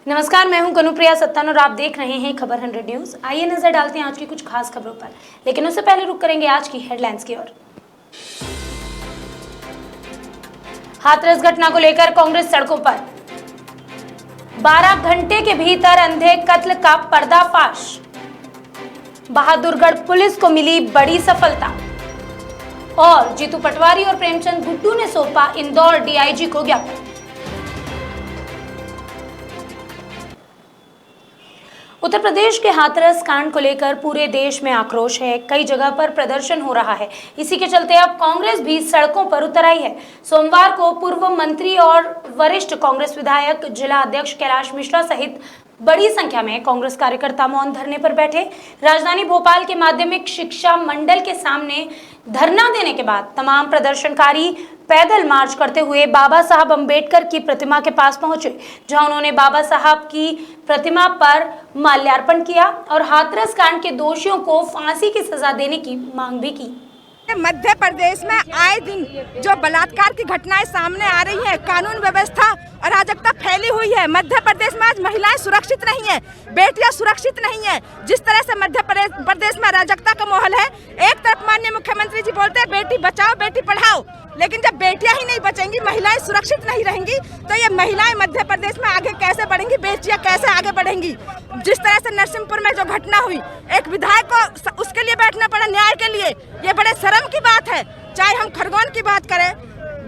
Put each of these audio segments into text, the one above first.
नमस्कार, मैं हूं कनुप्रिया सत्तन और आप देख रहे हैं खबर 100 न्यूज। आइए नजर डालते हैं आज की कुछ खास खबरों पर, लेकिन उससे पहले रुक करेंगे आज की हेडलाइंस की ओर। हाथरस घटना को लेकर कांग्रेस सड़कों पर, 12 घंटे के भीतर अंधे कत्ल का पर्दाफाश, बहादुरगढ़ पुलिस को मिली बड़ी सफलता और जीतू पटवारी और प्रेमचंद गुड्डू ने सौंपा इंदौर डीआईजी को ज्ञापन। उत्तर प्रदेश के हाथरस कांड को लेकर पूरे देश में आक्रोश है। कई जगह पर प्रदर्शन हो रहा है। इसी के चलते अब कांग्रेस भी सड़कों पर उतर आई है। सोमवार को पूर्व मंत्री और वरिष्ठ कांग्रेस विधायक, जिला अध्यक्ष कैलाश मिश्रा सहित बड़ी संख्या में कांग्रेस कार्यकर्ता मौन धरने पर बैठे। राजधानी भोपाल के माध्यमिक शिक्षा मंडल के सामने धरना देने के बाद तमाम प्रदर्शनकारी पैदल मार्च करते हुए बाबा साहब अंबेडकर की प्रतिमा के पास पहुंचे, जहां उन्होंने बाबा साहब की प्रतिमा पर माल्यार्पण किया और हाथरस कांड के दोषियों को फांसी की सजा देने की मांग भी की। मध्य प्रदेश में आए दिन जो बलात्कार की घटनाएं सामने आ रही हैं, कानून व्यवस्था अराजकता फैली हुई है। मध्य प्रदेश में आज महिलाएं सुरक्षित नहीं है, बेटियां सुरक्षित नहीं है। जिस तरह से मध्य प्रदेश में अराजकता का माहौल है, एक तरफ माननीय मुख्यमंत्री जी बोलते हैं बेटी बचाओ बेटी पढ़ाओ, लेकिन जब बेटियां ही नहीं बचेंगी, महिलाएं सुरक्षित नहीं रहेंगी, तो ये महिलाएं मध्य प्रदेश में आगे कैसे बढ़ेंगी, बेटियां कैसे आगे बढ़ेंगी। जिस तरह से नरसिंहपुर में जो घटना हुई, एक विधायक को उसके लिए बैठना पड़ा न्याय के लिए, ये बड़े शर्म की बात है। चाहे हम खरगोन की बात करें,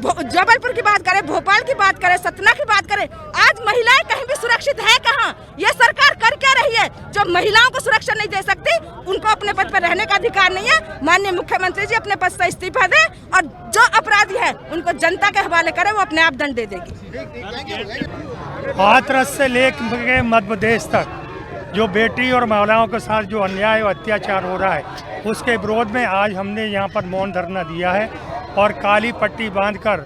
जबलपुर की बात करें, भोपाल की बात करें, सतना की बात करें, आज महिलाएं कहीं भी सुरक्षित है कहाँ? ये सरकार कर क्या रही है? जो महिलाओं को सुरक्षा नहीं दे सकती, उनको अपने पद पर रहने का अधिकार नहीं है। माननीय मुख्यमंत्री जी अपने पद से इस्तीफा दें और जो अपराधी है उनको जनता के हवाले करें, वो अपने आप दंड दे देगी। हाथरस से लेकर मध्य प्रदेश तक जो बेटी और महिलाओं के साथ जो अन्याय और अत्याचार हो रहा है, उसके विरोध में आज हमने यहाँ पर मौन धरना दिया है और काली पट्टी बांधकर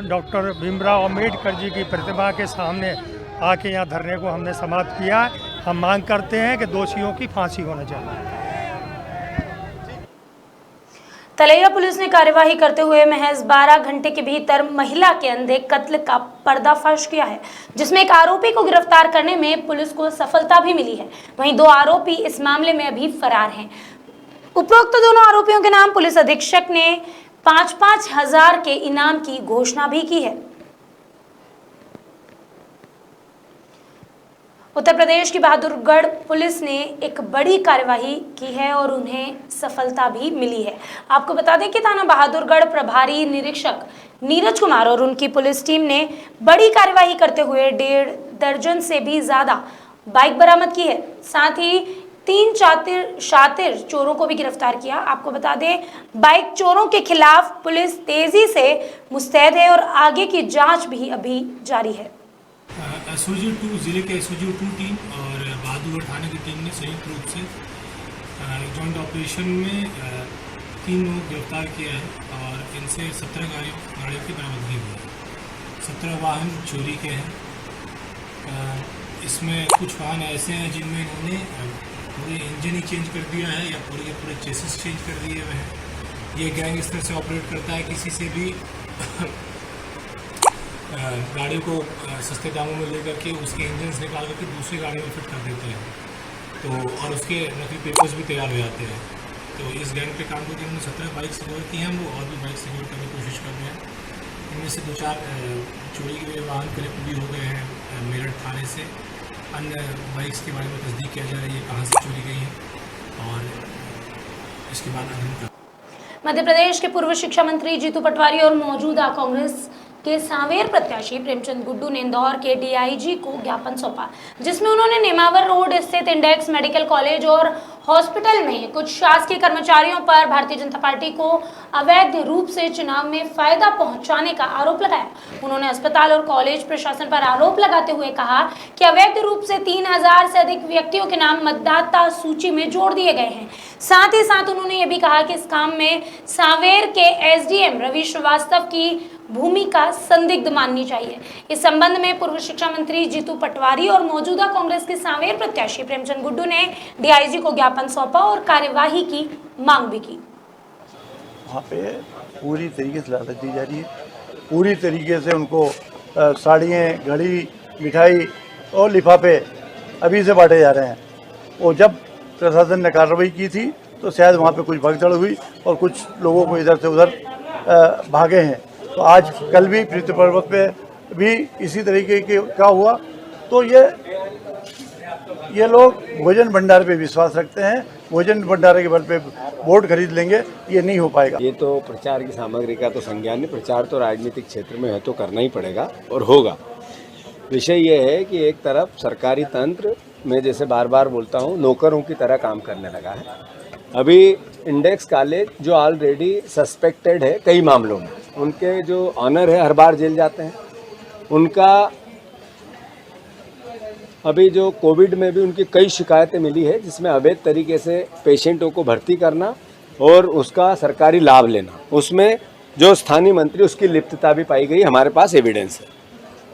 डॉक्टर भीमराव अंबेडकर जी की प्रतिमा के सामने आके यहाँ धरने को हमने समाप्त किया है। हम मांग करते हैं कि दोषियों की फांसी होना चाहिए। तलैया पुलिस ने कार्यवाही करते हुए महज 12 घंटे के भीतर महिला के अंधे कत्ल का पर्दाफाश किया है, जिसमें एक आरोपी को गिरफ्तार करने में पुलिस को सफलता भी मिली है। वहीं 2 आरोपी इस मामले में अभी फरार हैं। उपरोक्त दोनों आरोपियों के नाम पुलिस अधीक्षक ने 5-5 हजार के इनाम की घोषणा भी की है। उत्तर प्रदेश की बहादुरगढ़ पुलिस ने एक बड़ी कार्यवाही की है और उन्हें सफलता भी मिली है। आपको बता दें कि थाना बहादुरगढ़ प्रभारी निरीक्षक नीरज कुमार और उनकी पुलिस टीम ने बड़ी कार्यवाही करते हुए 1.5 दर्जन से भी ज्यादा बाइक बरामद की है। साथ ही 3 शातिर चोरों को भी गिरफ्तार किया। आपको बता दें, बाइक चोरों के खिलाफ पुलिस तेजी से मुस्तैद है और आगे की जांच भी अभी जारी है। एसओजी 2 जिले के एसओजी 2 टीम और बहादुरगढ़ थाने की टीम ने संयुक्त रूप से जॉइंट ऑपरेशन में 3 लोग गिरफ्तार किया है और इनसे 17 गाड़ियों की बरामदगी हुई है। 17 वाहन चोरी के हैं। इसमें कुछ वाहन ऐसे हैं जिनमें इन्होंने पूरे इंजन ही चेंज कर दिया है या पूरे चेसिस चेंज कर दिए हुए हैं। ये गैंग इस तरह से ऑपरेट करता है, किसी से भी गाड़ी को सस्ते दामों में लेकर के उसके इंजन निकाल करके दूसरी गाड़ी में फिट कर देते हैं, तो और उसके नकली पेपर्स भी तैयार हो जाते हैं। तो इस गैंग पे काम करके हमने 17 बाइक सिक्योर की हैं, वो और भी बाइक सिक्योर करने की कोशिश कर रहे हैं। इनमें से 2-4 चोरी के वाहन कलेक्ट भी हो गए हैं मेरठ थाने से। अन्य बाइक्स के बारे में तस्दीक किया जा रही है कहाँ से चोरी गई है और इसके बाद अगली। मध्य प्रदेश के पूर्व शिक्षा मंत्री जीतू पटवारी और मौजूदा कांग्रेस के सांवेर प्रत्याशी प्रेमचंद गुड्डू ने इंदौर के डीआईजी को ज्ञापन सौंपा, जिसमें उन्होंने नेमावर रोड स्थित इंडेक्स मेडिकल कॉलेज और हॉस्पिटल में कुछ शासकीय कर्मचारियों पर भारतीय जनता पार्टी को अवैध रूप से चुनाव में फायदा पहुंचाने का आरोप लगाया। उन्होंने अस्पताल और कॉलेज प्रशासन पर आरोप लगाते हुए कहा कि अवैध रूप से 3000 से अधिक व्यक्तियों के नाम मतदाता सूची में जोड़ दिए गए हैं। साथ ही साथ उन्होंने ये भी कहा कि इस काम में सांवेर के एसडीएम रवि श्रीवास्तव की भूमिका संदिग्ध माननी चाहिए। इस संबंध में पूर्व शिक्षा मंत्री जीतू पटवारी और मौजूदा कांग्रेस के सांवेर प्रत्याशी प्रेमचंद गुड्डू ने डीआईजी को ज्ञापन सौंपा और कार्यवाही की मांग भी की। वहाँ पे पूरी तरीके से लालच दी जा रही है, पूरी तरीके से उनको साड़ियाँ, घड़ी, मिठाई और लिफाफे अभी से बांटे जा रहे हैं। और जब प्रशासन ने कार्रवाई की थी तो शायद वहाँ पे कुछ भगदड़ हुई और कुछ लोगों को इधर से उधर भागे हैं। तो आज कल भी प्रीति पर्वत पे भी इसी तरीके के का हुआ। तो ये लोग भोजन भंडार पे विश्वास रखते हैं, भोजन भंडार के बल पे वोट खरीद लेंगे, ये नहीं हो पाएगा। ये तो प्रचार की सामग्री का तो संज्ञान नहीं, प्रचार तो राजनीतिक क्षेत्र में है तो करना ही पड़ेगा और होगा। विषय ये है कि एक तरफ सरकारी तंत्र में, जैसे बार बार बोलता हूँ, नौकरों की तरह काम करने लगा है। अभी इंडेक्स कॉलेज जो ऑलरेडी सस्पेक्टेड है कई मामलों में, उनके जो ऑनर है हर बार जेल जाते हैं। उनका अभी जो कोविड में भी उनकी कई शिकायतें मिली है, जिसमें अवैध तरीके से पेशेंटों को भर्ती करना और उसका सरकारी लाभ लेना, उसमें जो स्थानीय मंत्री उसकी लिप्तता भी पाई गई, हमारे पास एविडेंस है।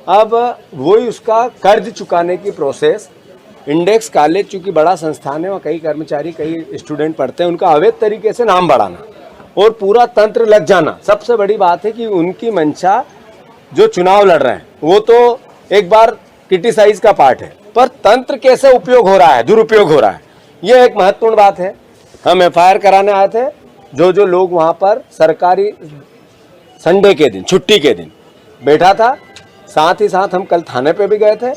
अब वही उसका कर्ज चुकाने की प्रोसेस, इंडेक्स कॉलेज चूँकि बड़ा संस्थान है, वहाँ कई कर्मचारी कई स्टूडेंट पढ़ते हैं, उनका अवैध तरीके से नाम बढ़ाना और पूरा तंत्र लग जाना। सबसे बड़ी बात है कि उनकी मंशा जो चुनाव लड़ रहे हैं वो तो एक बार क्रिटिसाइज का पार्ट है, पर तंत्र कैसे उपयोग हो रहा है, दुरुपयोग हो रहा है, ये एक महत्वपूर्ण बात है। हम एफआईआर कराने आए थे। जो लोग वहाँ पर सरकारी संडे के दिन, छुट्टी के दिन बैठा था, साथ ही साथ हम कल थाने पे भी गए थे।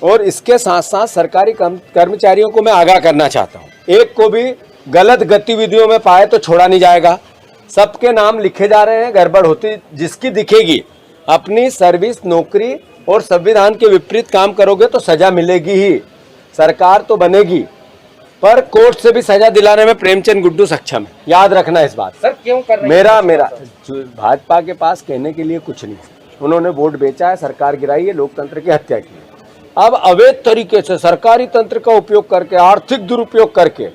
और इसके साथ साथ सरकारी कर्मचारियों को मैं आगाह करना चाहता हूँ, एक को भी गलत गतिविधियों में पाए तो छोड़ा नहीं जाएगा। सबके नाम लिखे जा रहे हैं, गड़बड़ होती जिसकी दिखेगी, अपनी सर्विस, नौकरी और संविधान के विपरीत काम करोगे तो सजा मिलेगी ही। सरकार तो बनेगी, पर कोर्ट से भी सजा दिलाने में प्रेमचंद गुड्डू सक्षम है, याद रखना इस बात। सर क्यों कर रहे मेरा भाजपा के पास कहने के लिए कुछ नहीं। उन्होंने वोट बेचा है, सरकार गिराई है, लोकतंत्र की हत्या की है। अब अवैध तरीके से सरकारी तंत्र का उपयोग करके, आर्थिक दुरुपयोग करके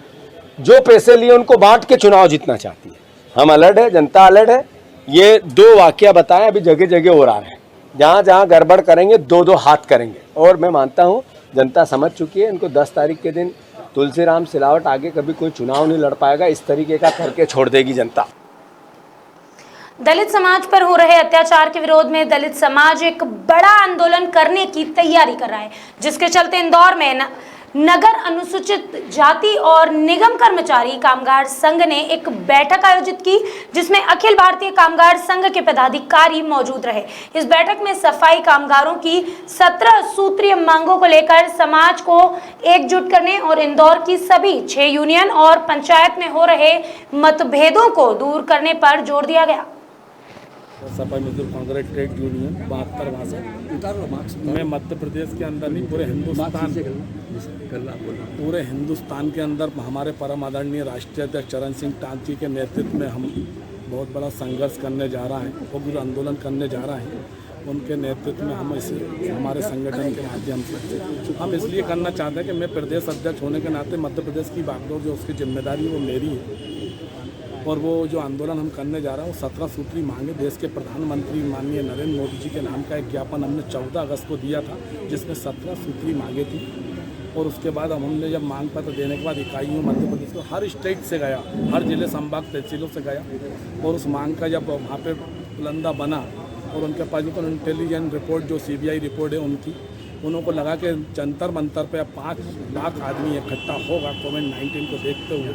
जो पैसे लिए उनको बांट के चुनाव जीतना चाहती है। हम अलर्ट है, जनता अलर्ट है। ये 2 वाकया बताएं, अभी जगह जगह हो रहा है। जहाँ जहाँ गड़बड़ करेंगे 2-2 हाथ करेंगे। और मैं मानता हूँ जनता समझ चुकी है। इनको 10 तारीख के दिन तुलसीराम सिलावट आगे कभी कोई चुनाव नहीं लड़ पाएगा, इस तरीके का करके छोड़ देगी जनता। दलित समाज पर हो रहे अत्याचार के विरोध में दलित समाज एक बड़ा आंदोलन करने की तैयारी कर रहा है, जिसके चलते इंदौर में नगर अनुसूचित जाति और निगम कर्मचारी कामगार संघ ने एक बैठक आयोजित की, जिसमें अखिल भारतीय कामगार संघ के पदाधिकारी मौजूद रहे। इस बैठक में सफाई कामगारों की 17 सूत्रीय मांगों को लेकर समाज को एकजुट करने और इंदौर की सभी 6 यूनियन और पंचायत में हो रहे मतभेदों को दूर करने पर जोर दिया गया। सफाई मजदूर कांग्रेस ट्रेड यूनियन 72 में मध्य प्रदेश के अंदर नहीं, पूरे हिंदुस्तान के अंदर हमारे परम आदरणीय राष्ट्रीय अध्यक्ष चरण सिंह टांची के नेतृत्व में हम बहुत बड़ा संघर्ष करने जा रहा है, उग्र आंदोलन करने जा रहा है। उनके नेतृत्व में हम इसे हमारे संगठन के माध्यम से हम इसलिए करना चाहते हैं कि मैं प्रदेश अध्यक्ष होने के नाते मध्य प्रदेश की बागडोर जो उसकी जिम्मेदारी है वो मेरी है। और वो जो आंदोलन हम करने जा रहे हैं वो 17 सूत्री मांगे देश के प्रधानमंत्री माननीय नरेंद्र मोदी जी के नाम का एक ज्ञापन हमने 14 अगस्त को दिया था, जिसमें 17 सूत्री मांगे थी। और उसके बाद हमने जब मांग पत्र देने के बाद इकाइयों मध्य प्रदेश को हर स्टेट से गया, हर जिले संभाग तहसीलों से गया, और उस मांग का जब वहाँ पे बुलंदा बना और उनके पास जो इंटेलिजेंस रिपोर्ट जो CBI रिपोर्ट है उनकी, उनको लगा कि जंतर मंतर पे 5 लाख आदमी इकट्ठा होगा कोविड-19 को देखते हुए।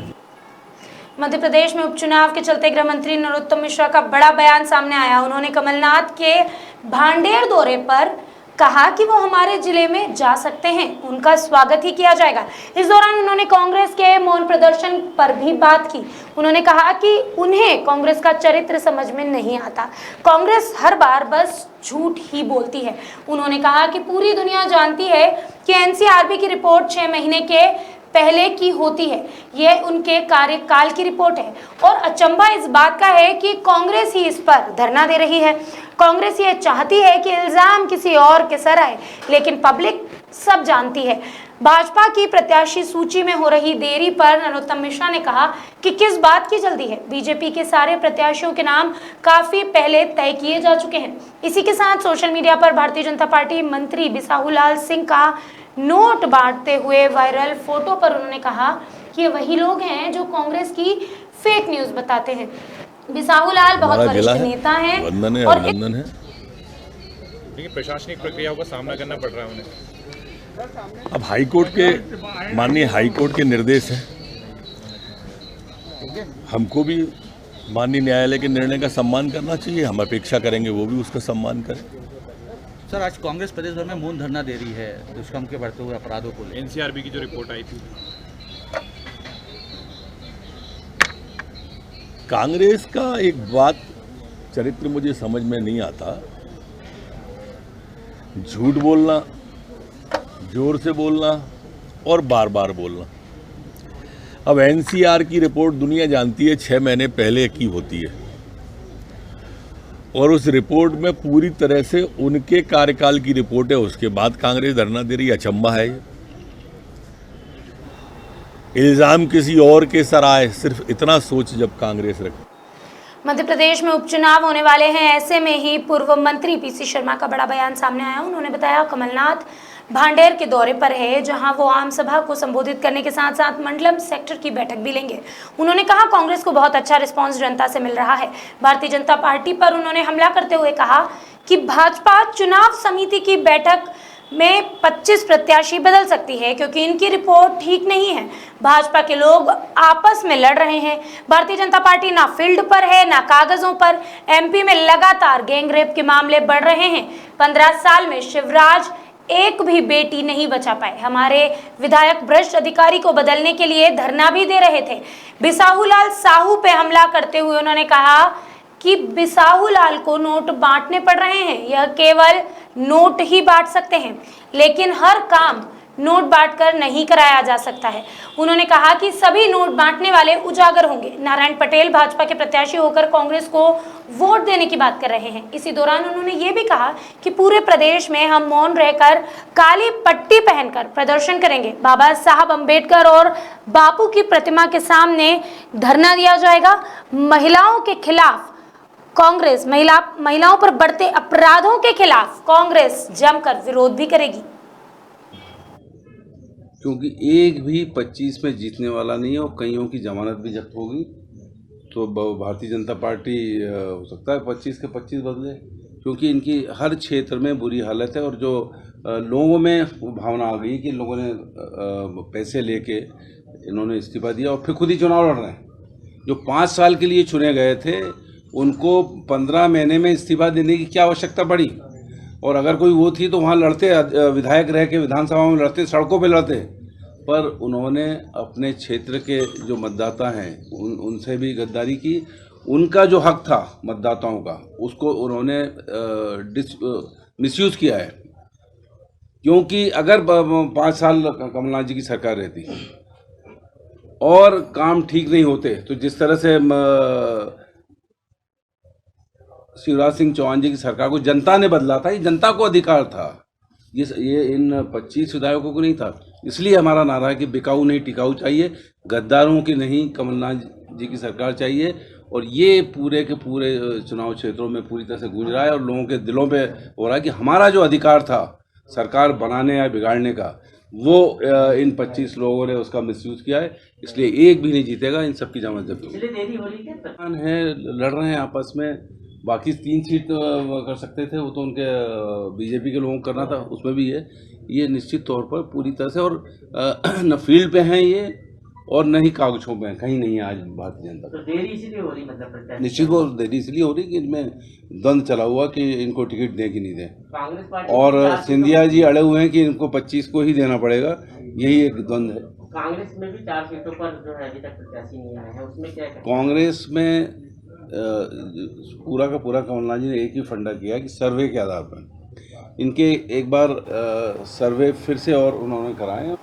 मध्य प्रदेश में उपचुनाव के चलते गृह मंत्री नरोत्तम मिश्रा का बड़ा बयान सामने आया। उन्होंने कमलनाथ के भांडेर दौरे पर कहा कि वो हमारे जिले में जा सकते हैं, उनका स्वागत ही किया जाएगा। इस दौरान उन्होंने कांग्रेस के मौन प्रदर्शन पर भी बात की। उन्होंने कहा कि उन्हें कांग्रेस का चरित्र समझ में नहीं आता, कांग्रेस हर बार बस झूठ ही बोलती है। उन्होंने कहा कि पूरी दुनिया जानती है कि NCRB की रिपोर्ट 6 महीने के पहले की होती है, यह उनके कार्यकाल की रिपोर्ट है। और अचंभा इस बात का है कि कांग्रेस ही इस पर धरना दे रही है। कांग्रेस ये चाहती है कि इल्जाम किसी और के सर आए, लेकिन पब्लिक सब जानती है। भाजपा की प्रत्याशी सूची में हो रही देरी पर नरोत्तम मिश्रा ने कहा कि किस बात की जल्दी है, बीजेपी के सारे प्रत्याशियों के नाम काफी पहले तय किए जा चुके हैं। इसी के साथ सोशल मीडिया पर भारतीय जनता पार्टी मंत्री बिसाहूलाल सिंह का नोट बांटते हुए वायरल फोटो पर उन्होंने कहा कि ये वही लोग हैं जो कांग्रेस की फेक न्यूज बताते हैं। बिसाहूलाल बहुत वरिष्ठ नेता हैं और देखिए प्रशासनिक प्रक्रियाओं का सामना करना पड़ रहा है उन्हें, अब हाई कोर्ट के माननीय हाई कोर्ट के निर्देश हैं, हमको भी माननीय न्यायालय के निर्णय का सम्मान करना चाहिए। हम अपेक्षा करेंगे वो भी उसका सम्मान करें। सर, आज कांग्रेस प्रदेश भर में मौन धरना दे रही है दुष्कर्म के बढ़ते हुए अपराधों को लेकर। एनसीआरबी की जो रिपोर्ट आई थी, कांग्रेस का एक बात चरित्र मुझे समझ में नहीं आता, झूठ बोलना, जोर से बोलना और बार बार बोलना। अब एनसीआर की रिपोर्ट दुनिया जानती है 6 महीने पहले की होती है, और उस रिपोर्ट में पूरी तरह से उनके कार्यकाल की रिपोर्ट है, उसके बाद कांग्रेस धरना दे रही है। अचंभा है ये। इल्जाम किसी और के सर आए, सिर्फ इतना सोच जब कांग्रेस रखे। मध्य प्रदेश में उपचुनाव होने वाले हैं, ऐसे में ही पूर्व मंत्री पीसी शर्मा का बड़ा बयान सामने आया। उन्होंने बताया कमलनाथ भांडेर के दौरे पर है, जहां वो आम सभा को संबोधित करने के साथ साथ मंडलम सेक्टर की बैठक भी लेंगे। उन्होंने कहा कांग्रेस को बहुत अच्छा रिस्पांस जनता से मिल रहा है। भारतीय जनता पार्टी पर उन्होंने हमला करते हुए कहा कि भाजपा चुनाव समिति की बैठक में 25 प्रत्याशी बदल सकती है, क्योंकि इनकी रिपोर्ट ठीक नहीं है। भाजपा के लोग आपस में लड़ रहे हैं। भारतीय जनता पार्टी ना फील्ड पर है ना कागजों पर। एमपी में लगातार गैंगरेप के मामले बढ़ रहे हैं। 15 साल में शिवराज एक भी बेटी नहीं बचा पाए। हमारे विधायक भ्रष्ट अधिकारी को बदलने के लिए धरना भी दे रहे थे। बिसाहूलाल साहू पे हमला करते हुए उन्होंने कहा कि बिसाहूलाल को नोट बांटने पड़ रहे हैं। यह केवल नोट ही बांट सकते हैं, लेकिन हर काम नोट बांटकर नहीं कराया जा सकता है। उन्होंने कहा कि सभी नोट बांटने वाले उजागर होंगे। नारायण पटेल भाजपा के प्रत्याशी होकर कांग्रेस को वोट देने की बात कर रहे हैं। इसी दौरान उन्होंने ये भी कहा कि पूरे प्रदेश में हम मौन रहकर काली पट्टी पहनकर प्रदर्शन करेंगे। बाबा साहब अंबेडकर और बापू की प्रतिमा के सामने धरना दिया जाएगा। महिलाओं के खिलाफ कांग्रेस महिलाओं पर बढ़ते अपराधों के खिलाफ कांग्रेस जमकर विरोध भी करेगी, क्योंकि एक भी 25 में जीतने वाला नहीं है और कईयों की जमानत भी जब्त होगी। तो भारतीय जनता पार्टी हो सकता है 25 के 25 बदले, क्योंकि इनकी हर क्षेत्र में बुरी हालत है। और जो लोगों में वो भावना आ गई कि लोगों ने पैसे लेके इन्होंने इस्तीफा दिया और फिर खुद ही चुनाव लड़ रहे हैं। जो 5 साल के लिए चुने गए थे उनको 15 महीने में इस्तीफा देने की क्या आवश्यकता पड़ी? और अगर कोई वो थी तो वहाँ लड़ते, विधायक रह के विधानसभा में लड़ते, सड़कों पे लड़ते। पर उन्होंने अपने क्षेत्र के जो मतदाता हैं उनसे भी गद्दारी की। उनका जो हक था मतदाताओं का, उसको उन्होंने मिसयूज़ किया है। क्योंकि अगर 5 साल कमलनाथ जी की सरकार रहती और काम ठीक नहीं होते, तो जिस तरह से शिवराज सिंह चौहान जी की सरकार को जनता ने बदला था, ये जनता को अधिकार था, ये इन 25 विधायकों को नहीं था। इसलिए हमारा नारा है कि बिकाऊ नहीं टिकाऊ चाहिए, गद्दारों की नहीं, कमलनाथ जी की सरकार चाहिए। और ये पूरे के पूरे चुनाव क्षेत्रों में पूरी तरह से गूंज रहा है और लोगों के दिलों पे हो रहा है कि हमारा जो अधिकार था सरकार बनाने या बिगाड़ने का, वो इन 25 लोगों ने उसका मिसयूज़ किया है। इसलिए एक भी नहीं जीतेगा, इन सबकी जमानत जब्त है। लड़ रहे हैं आपस में। बाकी 3 सीट कर सकते थे, वो तो उनके बीजेपी के लोगों को करना था, उसमें भी है। ये निश्चित तौर पर पूरी तरह से, और न फील्ड पे हैं ये और न ही कागजों पे हैं, कहीं नहीं है आज भारतीय जनता। तो देरी इसीलिए हो रही, मतलब निश्चित वो देरी इसलिए हो रही कि इनमें द्वंद्व चला हुआ कि इनको टिकट दें कि नहीं दें। और सिंधिया जी अड़े हुए हैं कि इनको 25 को ही देना पड़ेगा, यही एक द्वंद्व है। कांग्रेस में भी 4 सीटों पर जो है अभी तक प्रत्याशी नहीं आया है, उसमें क्या? कांग्रेस में पूरा का पूरा कमलनाथ जी ने एक ही फंडा किया कि सर्वे के आधार पर इनके एक बार सर्वे फिर से और उन्होंने कराए।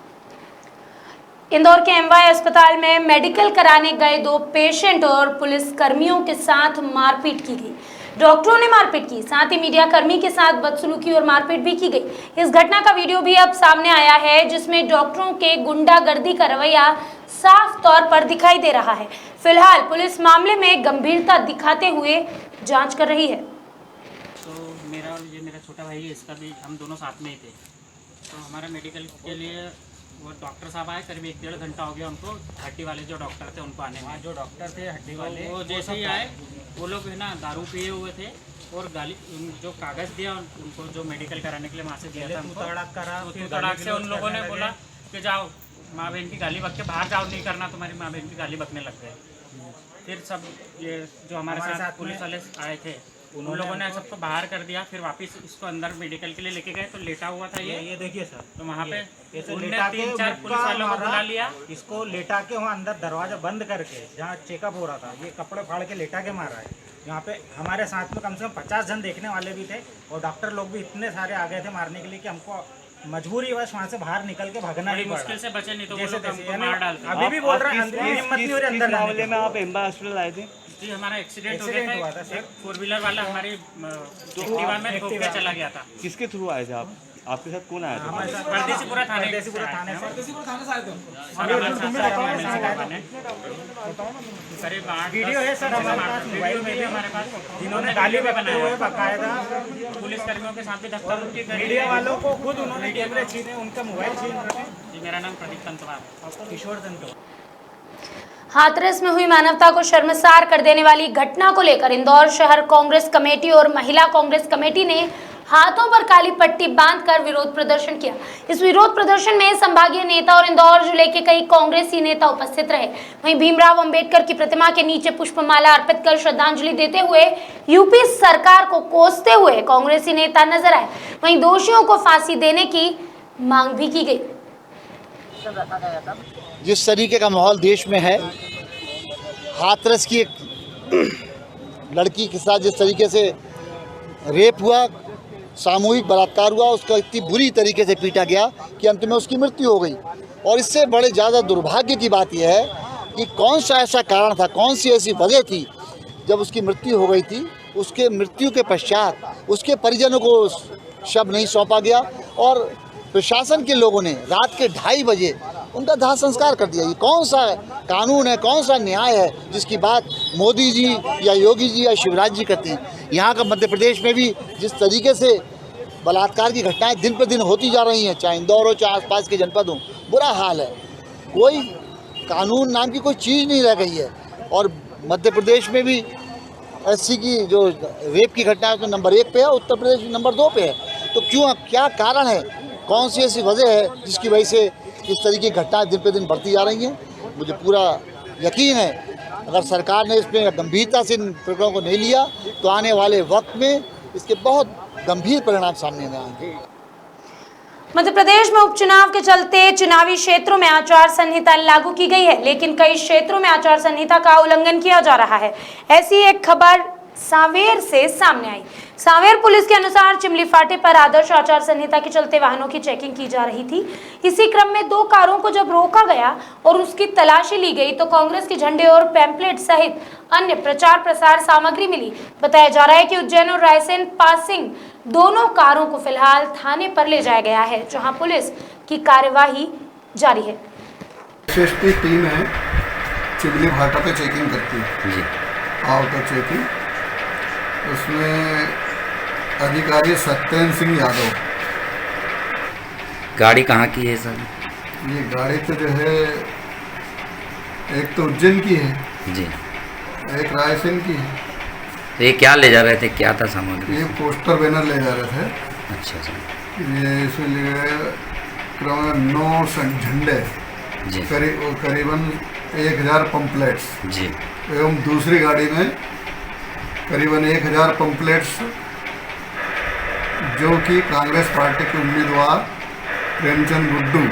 इंदौर के एमवाई अस्पताल में मेडिकल कराने गए 2 पेशेंट और पुलिस कर्मियों के साथ मारपीट की गई। डॉक्टरों ने मारपीट की, साथ ही मीडिया कर्मी के साथ बदसलूकी और मारपीट भी की गई। इस घटना का वीडियो भी अब सामने आया है, जिसमें डॉक्टरों के गुंडागर्दी का रवैया साफ तौर पर दिखाई दे रहा है। फिलहाल पुलिस मामले में गंभीरता दिखाते हुए जांच कर रही है। तो मेरा छोटा भाई है, इसका भी हम दोनों साथ में ही थे। तो हमारा मेडिकल के लिए वो डॉक्टर साहब आए, करीब 1-1.5 घंटा हो गया उनको, हड्डी वाले जो डॉक्टर थे उनको आने में। जो डॉक्टर थे हड्डी वाले, वो जैसे ही आए वो लोग है ना दारू पिए हुए थे और गाली जो कागज़ दिया उनको जो मेडिकल कराने के लिए वहाँ से दिया था हमको तड़ाक से उन लोगों ने बोला कि जाओ माँ बहन की गाली बक के बाहर जाओ, नहीं करना तुम्हारी माँ बहन की गाली बकने लग गए। फिर सब ये जो हमारे साथ पुलिस वाले आए थे उन लोगों ने सबको बाहर कर दिया। फिर वापस इसको अंदर मेडिकल के लिए लेके गए तो लेटा हुआ था ये देखिए सर। तो वहाँ पे उन्होंने 3-4 पुलिस वालों को बुला लिया, इसको लेटा के वहाँ अंदर दरवाजा बंद करके जहाँ चेकअप हो रहा था ये कपड़े फाड़ के लेटा के मारा है। यहाँ पे हमारे साथ में कम से कम 50 जन देखने वाले भी थे और डॉक्टर लोग भी इतने सारे आ गए थे मारने के लिए कि हमको मजबूरी वश वहाँ से बाहर निकल के भागना ही पड़ा। मुश्किल से बचे, नहीं तो वो लोग हमको मार डालते। अभी भी बोल रहे हैं हिम्मत नहीं हो रही अंदर मामले में आप एम्बा हॉस्पिटल आए थे? जी हमारा एक्सीडेंट हो गया था। एक 4 व्हीलर वाला हमारी एक्टिवा में ठोक के चला गया था। किसके थ्रू आए थे आप? आपके साथ कौन आया था? परदेसीपुरा थाने से करीब 8 वीडियो है सर हमारे पास, मोबाइल में भी हमारे पास, जिन्होंने गाली बनाते हुए बकायदा पुलिस कर्मियों के साथ भी धक्का मुक्की करी। मीडिया वालों को खुद उन्होंने कैमरे छीने, उनका मोबाइल छीन रखे। जी मेरा नाम प्रदीप तंतवार है। किशोर तंतवार। हाथरस में हुई मानवता को शर्मसार कर देने वाली घटना को लेकर इंदौर शहर कांग्रेस कमेटी और महिला कांग्रेस कमेटी ने हाथों पर काली पट्टी बांधकर विरोध प्रदर्शन किया। इस विरोध प्रदर्शन में संभागीय नेता और इंदौर जिले के कई कांग्रेसी नेता उपस्थित रहे। वहीं भीमराव अंबेडकर की प्रतिमा के नीचे पुष्पमाला अर्पित कर श्रद्धांजलि देते हुए यूपी सरकार को कोसते हुए कांग्रेसी नेता नजर आए। वहीं दोषियों को फांसी देने की मांग भी की गई। जिस तरीके का माहौल देश में है, हाथरस की एक लड़की के साथ जिस तरीके से रेप हुआ, सामूहिक बलात्कार हुआ, उसका इतनी बुरी तरीके से पीटा गया कि अंत में उसकी मृत्यु हो गई। और इससे बड़े ज़्यादा दुर्भाग्य की बात यह है कि कौन सा ऐसा कारण था, कौन सी ऐसी वजह थी जब उसकी मृत्यु हो गई थी, उसके मृत्यु के पश्चात उसके परिजनों को शव नहीं सौंपा गया और प्रशासन के लोगों ने रात के 2:30 बजे उनका दाह संस्कार कर दिया। ये कौन सा कानून है, कौन सा न्याय है जिसकी बात मोदी जी या योगी जी या शिवराज जी करते हैं? यहाँ का मध्य प्रदेश में भी जिस तरीके से बलात्कार की घटनाएं दिन पर दिन होती जा रही हैं, चाहे इंदौर हो चाहे आसपास के जनपद हो, बुरा हाल है। कोई कानून नाम की कोई चीज़ नहीं रह गई है। और मध्य प्रदेश में भी एससी की जो रेप की घटना है उसमें नंबर 1 पे है, उत्तर प्रदेश नंबर 2 पे है। तो क्यों, क्या कारण है, कौन सी ऐसी वजह है जिसकी वजह से इस तरीके की घटनाएं दिन पे दिन बढ़ती जा रही हैं? मुझे पूरा यकीन है अगर सरकार ने इसमें गंभीरता से इन प्रकरणों को नहीं लिया तो आने वाले वक्त में इसके बहुत गंभीर परिणाम सामने में आएंगे। मध्य प्रदेश में उपचुनाव के चलते चुनावी क्षेत्रों में आचार संहिता लागू की गई है, लेकिन कई क्षेत्रों में आचार संहिता का उल्लंघन किया जा रहा है। ऐसी एक खबर सांवेर से सामने आई। सांवेर पुलिस के अनुसार चिमली फाटे पर आदर्श आचार संहिता के चलते वाहनों की चेकिंग की जा रही थी। इसी क्रम में 2 कारों को जब रोका गया और उसकी तलाशी ली गई तो कांग्रेस के झंडे और पैम्पलेट सहित अन्य प्रचार प्रसार सामग्री मिली। बताया जा रहा है कि उज्जैन और रायसेन पासिंग दोनों कारों को फिलहाल थाने पर ले जाया गया है, जहां पुलिस की कार्यवाही जारी है। एसएसटी टीम है चिमली फाटा पे चेकिंग करती है जी, आउटर चेकिंग। उसमें अधिकारी सत्येंद्र सिंह यादव। गाड़ी कहाँ की है सर? ये गाड़ी तो जो है एक तो उज्जैन की है जी, एक रायसेन की है। तो ये क्या ले जा रहे थे, क्या था सामग्री? ये पोस्टर बैनर ले जा रहे थे। अच्छा सर। ये इसलिए 9 झंडे जी, करीबन 1000 पंपलेट्स जी, एवं दूसरी गाड़ी में करीबन 1000 पंपलेट्स जो कि कांग्रेस पार्टी के उम्मीदवार प्रेमचंद गुड्डू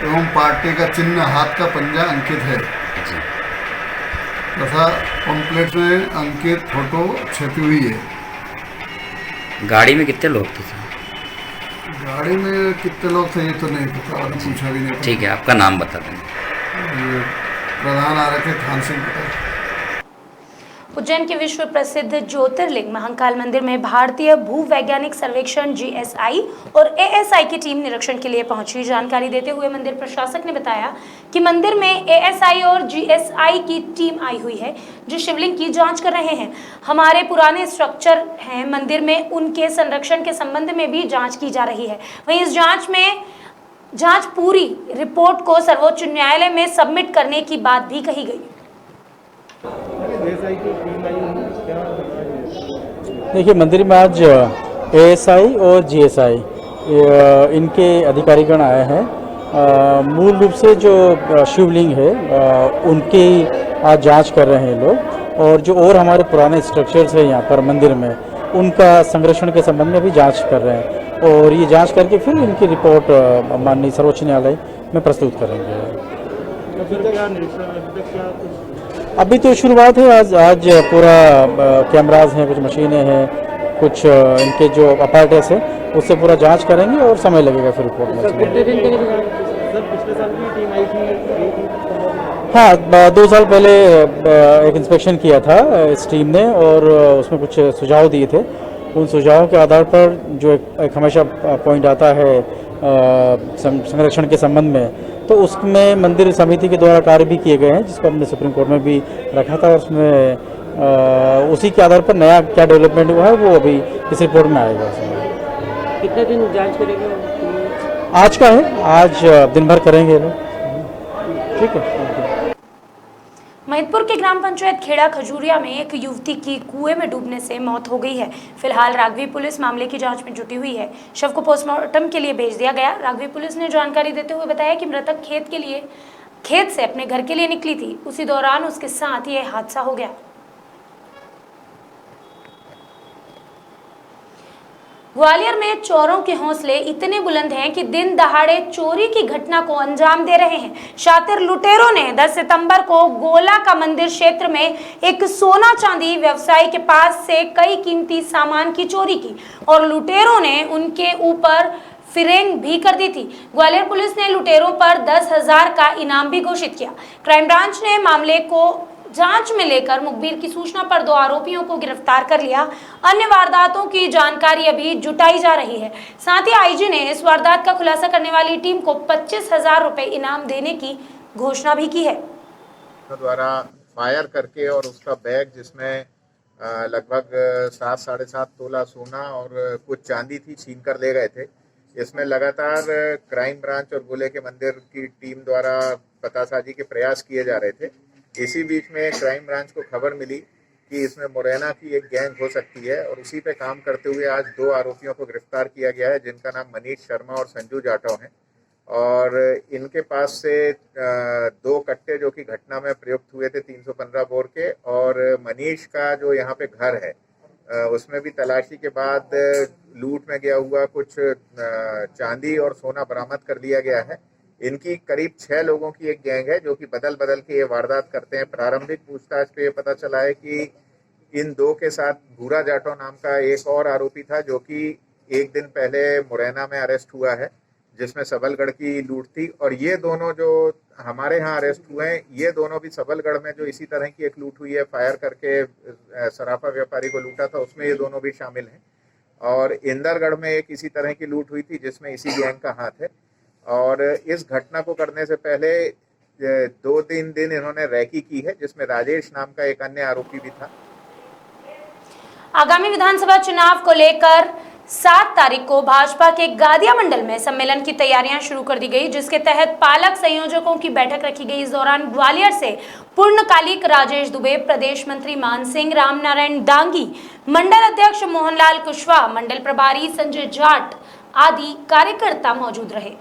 एवं पार्टी का चिन्ह हाथ का पंजा अंकित है तथा पंपलेट में अंकित फोटो छपी हुई है। गाड़ी में कितने लोग थे सर? गाड़ी में कितने लोग थे ये तो नहीं पता और पूछा भी नहीं। ठीक है, आपका नाम बता दें। प्रधान आरक्षक खान सिंह पटेल। उज्जैन के विश्व प्रसिद्ध ज्योतिर्लिंग महाकाल मंदिर में भारतीय भूवैज्ञानिक सर्वेक्षण GSI और ASI की टीम निरीक्षण के लिए पहुंची। जानकारी देते हुए मंदिर प्रशासक ने बताया कि मंदिर में ASI और GSI की टीम आई हुई है जो शिवलिंग की जांच कर रहे हैं। हमारे पुराने स्ट्रक्चर हैं मंदिर में, उनके संरक्षण के संबंध में भी जाँच की जा रही है। वहीं इस जाँच पूरी रिपोर्ट को सर्वोच्च न्यायालय में सबमिट करने की बात भी कही गई। देखिए, मंदिर में आज एएसआई और जीएसआई इनके अधिकारीगण आए हैं। मूल रूप से जो शिवलिंग है उनकी आज जांच कर रहे हैं लोग, और जो और हमारे पुराने स्ट्रक्चर्स हैं यहाँ पर मंदिर में उनका संरक्षण के संबंध में भी जांच कर रहे हैं, और ये जांच करके फिर इनकी रिपोर्ट माननीय सर्वोच्च न्यायालय में प्रस्तुत करेंगे। अभी तो शुरुआत है। आज पूरा कैमराज हैं, कुछ मशीनें हैं, कुछ इनके जो अपैरेटस है उससे पूरा जांच करेंगे और समय लगेगा फिर रिपोर्ट में। हाँ, 2 साल पहले एक इंस्पेक्शन किया था इस टीम ने, और उसमें कुछ सुझाव दिए थे। उन सुझावों के आधार पर जो एक हमेशा पॉइंट आता है संरक्षण के संबंध में, तो उसमें मंदिर समिति के द्वारा कार्य भी किए गए हैं, जिसको हमने सुप्रीम कोर्ट में भी रखा था। उसमें उसी के आधार पर नया क्या डेवलपमेंट हुआ है वो अभी इस रिपोर्ट में आएगा। कितने दिन जांच करेंगे? आज का है, आज दिन भर करेंगे लोग। ठीक है। महिदपुर के ग्राम पंचायत खेड़ा खजूरिया में एक युवती की कुएं में डूबने से मौत हो गई है। फिलहाल राघवी पुलिस मामले की जांच में जुटी हुई है। शव को पोस्टमार्टम के लिए भेज दिया गया। राघवी पुलिस ने जानकारी देते हुए बताया कि मृतक खेत से अपने घर के लिए निकली थी। उसी दौरान उसके साथ यह हादसा हो गया। ग्वालियर में चोरों के हौसले इतने बुलंद हैं कि दिन दहाड़े चोरी की घटना को अंजाम दे रहे हैं। शातिर लुटेरों ने 10 सितंबर को गोला का मंदिर क्षेत्र में एक सोना चांदी व्यवसायी के पास से कई कीमती सामान की चोरी की और लुटेरों ने उनके ऊपर फिरेंग भी कर दी थी। ग्वालियर पुलिस ने लुटेरों पर 10,000 का इनाम भी घोषित किया। क्राइम ब्रांच ने मामले को जांच में लेकर मुखबिर की सूचना पर 2 आरोपियों को गिरफ्तार कर लिया। अन्य वारदातों की जानकारी अभी जुटाई जा रही है। साथ ही आईजी ने इस वारदात का खुलासा करने वाली टीम को 25,000 रुपए इनाम देने की घोषणा भी की है। द्वारा फायर करके और उसका बैग जिसमें लगभग 7-7.5 तोला सोना और कुछ चांदी थी छीन कर ले गए थे। इसमें लगातार क्राइम ब्रांच और गोले के मंदिर की टीम द्वारा पतासाजी के प्रयास किए जा रहे थे। इसी बीच में क्राइम ब्रांच को खबर मिली कि इसमें मुरैना की एक गैंग हो सकती है और उसी पे काम करते हुए आज 2 आरोपियों को गिरफ्तार किया गया है, जिनका नाम मनीष शर्मा और संजू जाटव है। और इनके पास से 2 कट्टे जो कि घटना में प्रयुक्त हुए थे 315 बोर के, और मनीष का जो यहाँ पे घर है उसमें भी तलाशी के बाद लूट में गया हुआ कुछ चांदी और सोना बरामद कर लिया गया है। इनकी करीब 6 लोगों की एक गैंग है जो कि बदल बदल के ये वारदात करते हैं। प्रारंभिक पूछताछ पे ये पता चला है कि इन 2 के साथ भूरा जाटव नाम का एक और आरोपी था जो कि एक दिन पहले मुरैना में अरेस्ट हुआ है, जिसमें सबलगढ़ की लूट थी। और ये दोनों जो हमारे यहाँ अरेस्ट हुए हैं, ये दोनों भी सबलगढ़ में जो इसी तरह की एक लूट हुई है, फायर करके सराफा व्यापारी को लूटा था, उसमें ये दोनों भी शामिल हैं। और इंदरगढ़ में एक इसी तरह की लूट हुई थी जिसमें इसी गैंग का हाथ है। और इस घटना को करने से पहले 2-3 दिन इन्होंने रैकी की है, जिसमें राजेश नाम का एक अन्य आरोपी भी था। आगामी विधानसभा चुनाव को लेकर 7 तारीख को भाजपा के गादिया मंडल में सम्मेलन की तैयारियां शुरू कर दी गई, जिसके तहत पालक संयोजकों की बैठक रखी गई। इस दौरान ग्वालियर से पूर्णकालिक राजेश दुबे, प्रदेश मंत्री मान सिंह, रामनारायण डांगी, मंडल अध्यक्ष मोहनलाल कुशवाहा, मंडल प्रभारी संजय जाट आदि कार्यकर्ता मौजूद रहे।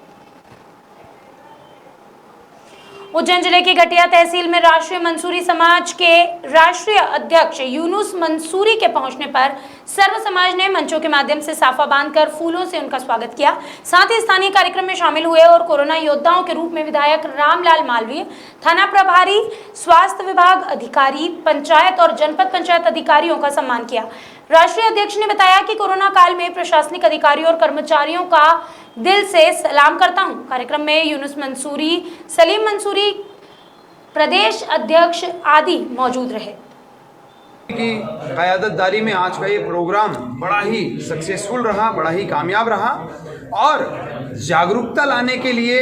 उज्जैन जिले की घटिया तहसील में राष्ट्रीय मंसूरी समाज के राष्ट्रीय अध्यक्ष यूनुस मंसूरी के पहुंचने पर सर्व समाज ने मंचों के माध्यम से साफा बांधकर फूलों से उनका स्वागत किया। साथ ही स्थानीय कार्यक्रम में शामिल हुए और कोरोना योद्धाओं के रूप में विधायक रामलाल मालवीय, थाना प्रभारी, स्वास्थ्य विभाग अधिकारी, पंचायत और जनपद पंचायत अधिकारियों का सम्मान किया। राष्ट्रीय अध्यक्ष ने बताया कि कोरोना काल में प्रशासनिक अधिकारियों और कर्मचारियों का दिल से सलाम करता हूं। कार्यक्रम में यूनुस मंसूरी, सलीम मंसूरी, प्रदेश अध्यक्ष आदि मौजूद रहे। की क़यादतदारी में आज का ये प्रोग्राम बड़ा ही सक्सेसफुल रहा, बड़ा ही कामयाब रहा और जागरूकता लाने के लिए,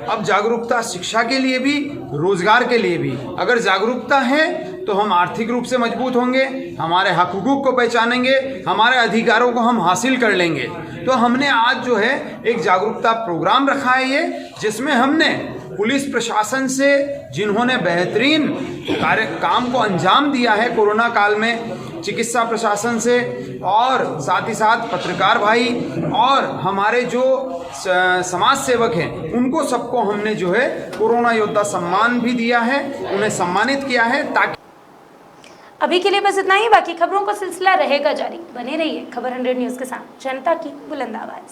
अब जागरूकता शिक्षा के लिए भी, रोजगार के लिए भी। अगर जागरूकता है तो हम आर्थिक रूप से मजबूत होंगे, हमारे हक हुकूक को पहचानेंगे, हमारे अधिकारों को हम हासिल कर लेंगे। तो हमने आज जो है एक जागरूकता प्रोग्राम रखा है ये, जिसमें हमने पुलिस प्रशासन से जिन्होंने बेहतरीन काम को अंजाम दिया है कोरोना काल में, चिकित्सा प्रशासन से और साथ ही साथ पत्रकार भाई और हमारे जो समाज सेवक हैं उनको सबको हमने जो है कोरोना योद्धा सम्मान भी दिया है, उन्हें सम्मानित किया है ताकि अभी के लिए बस इतना ही। बाकी खबरों का सिलसिला रहेगा जारी। बने रहिए खबर 100 न्यूज़ के साथ, जनता की बुलंद आवाज़।